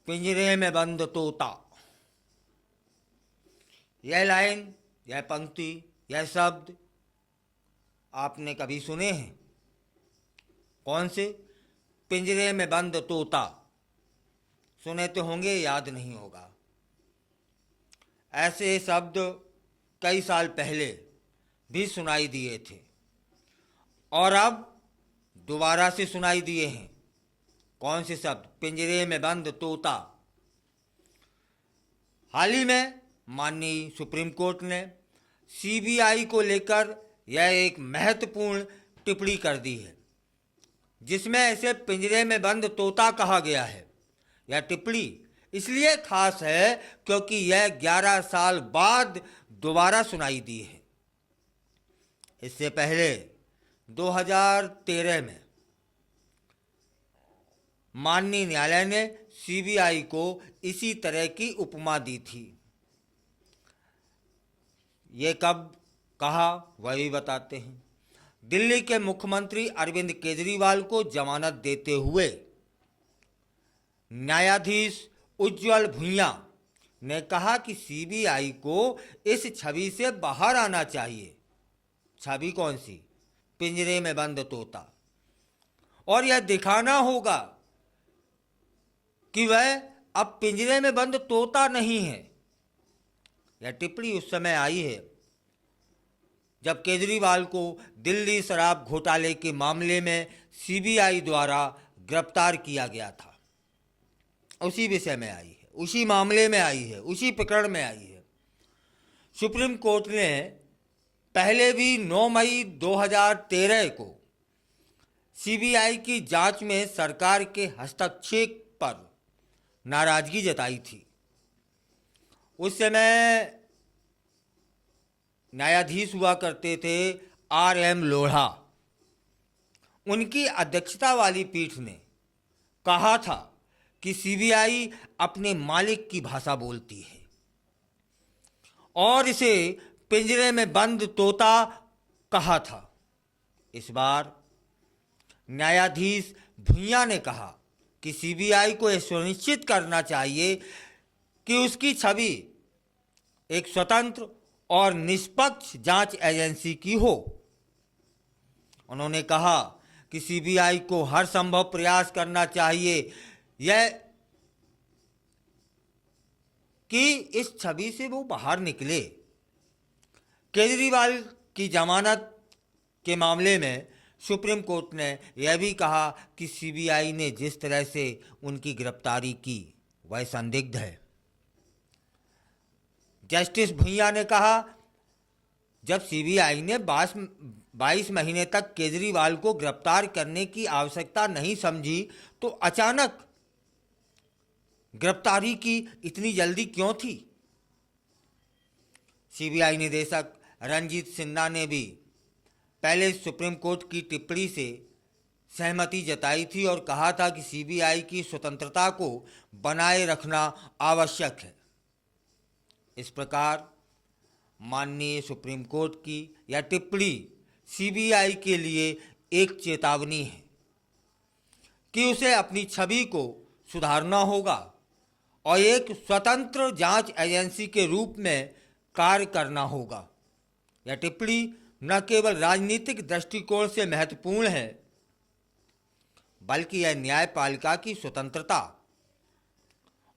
पिंजरे में बंद तोता। यह लाइन, यह पंक्ति, यह शब्द आपने कभी सुने हैं? कौन से? पिंजरे में बंद तोता। सुने तो होंगे, याद नहीं होगा। ऐसे शब्द कई साल पहले भी सुनाई दिए थे और अब दोबारा से सुनाई दिए हैं। कौन से शब्द? पिंजरे में बंद तोता। हाल ही में माननीय सुप्रीम कोर्ट ने सीबीआई को लेकर यह एक महत्वपूर्ण टिप्पणी कर दी है, जिसमें इसे पिंजरे में बंद तोता कहा गया है। यह टिप्पणी इसलिए खास है क्योंकि यह 11 साल बाद दोबारा सुनाई दी है। इससे पहले 2013 में माननीय न्यायालय ने सीबीआई को इसी तरह की उपमा दी थी। ये कब कहा वह भी बताते हैं। दिल्ली के मुख्यमंत्री अरविंद केजरीवाल को जमानत देते हुए न्यायाधीश उज्ज्वल भुइयां ने कहा कि सीबीआई को इस छवि से बाहर आना चाहिए। छवि कौन सी? पिंजरे में बंद तोता। और यह दिखाना होगा कि वह अब पिंजरे में बंद तोता नहीं है। यह टिप्पणी उस समय आई है जब केजरीवाल को दिल्ली शराब घोटाले के मामले में सीबीआई द्वारा गिरफ्तार किया गया था। उसी विषय में आई है, उसी मामले में आई है, उसी प्रकरण में आई है। सुप्रीम कोर्ट ने पहले भी 9 मई 2013 को सीबीआई की जांच में सरकार के हस्तक्षेप पर नाराजगी जताई थी। उस समय न्यायाधीश हुआ करते थे RM लोढ़ा। उनकी अध्यक्षता वाली पीठ ने कहा था कि सीबीआई अपने मालिक की भाषा बोलती है और इसे पिंजरे में बंद तोता कहा था। इस बार न्यायाधीश भुइयां ने कहा कि सीबीआई को यह सुनिश्चित करना चाहिए कि उसकी छवि एक स्वतंत्र और निष्पक्ष जांच एजेंसी की हो। उन्होंने कहा कि सीबीआई को हर संभव प्रयास करना चाहिए यह कि इस छवि से वो बाहर निकले। केजरीवाल की जमानत के मामले में सुप्रीम कोर्ट ने यह भी कहा कि सीबीआई ने जिस तरह से उनकी गिरफ्तारी की वह संदिग्ध है। जस्टिस भुइयां ने कहा, जब सीबीआई ने 22 महीने तक केजरीवाल को गिरफ्तार करने की आवश्यकता नहीं समझी तो अचानक गिरफ्तारी की इतनी जल्दी क्यों थी? सीबीआई निदेशक रणजीत सिन्हा ने भी पहले सुप्रीम कोर्ट की टिप्पणी से सहमति जताई थी और कहा था कि सीबीआई की स्वतंत्रता को बनाए रखना आवश्यक है। इस प्रकार माननीय सुप्रीम कोर्ट की यह टिप्पणी सीबीआई के लिए एक चेतावनी है कि उसे अपनी छवि को सुधारना होगा और एक स्वतंत्र जांच एजेंसी के रूप में कार्य करना होगा। यह टिप्पणी न केवल राजनीतिक दृष्टिकोण से महत्वपूर्ण है बल्कि यह न्यायपालिका की स्वतंत्रता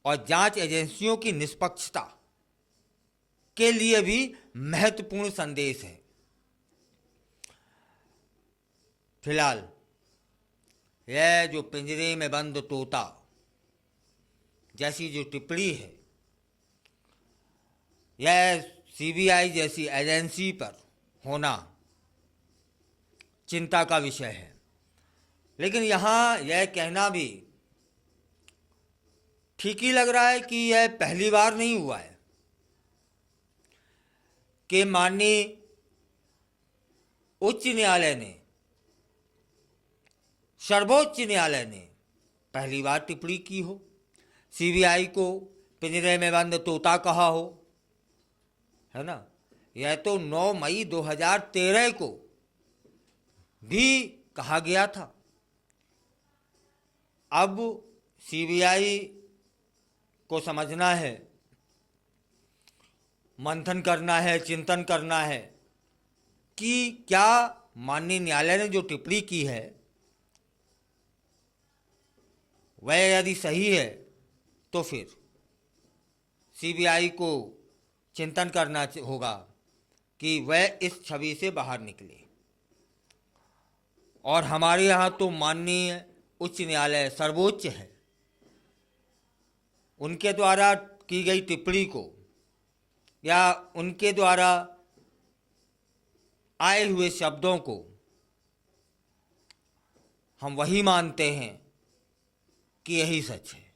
और जांच एजेंसियों की निष्पक्षता के लिए भी महत्वपूर्ण संदेश है। फिलहाल यह जो पिंजरे में बंद तोता जैसी जो टिप्पणी है, यह सीबीआई जैसी एजेंसी पर होना चिंता का विषय है। लेकिन यहाँ यह कहना भी ठीक ही लग रहा है कि यह पहली बार नहीं हुआ है कि माननीय उच्च न्यायालय ने, सर्वोच्च न्यायालय ने पहली बार टिप्पणी की हो, सीबीआई को पिंजरे में बंद तोता कहा हो, है ना। यह तो 9 मई 2013 को भी कहा गया था। अब सीबीआई को समझना है, मंथन करना है, चिंतन करना है कि क्या माननीय न्यायालय ने जो टिप्पणी की है वह यदि सही है तो फिर सीबीआई को चिंतन करना होगा कि वह इस छवि से बाहर निकले। और हमारे यहाँ तो माननीय उच्च न्यायालय सर्वोच्च है, उनके द्वारा की गई टिप्पणी को या उनके द्वारा आए हुए शब्दों को हम वही मानते हैं कि यही सच है।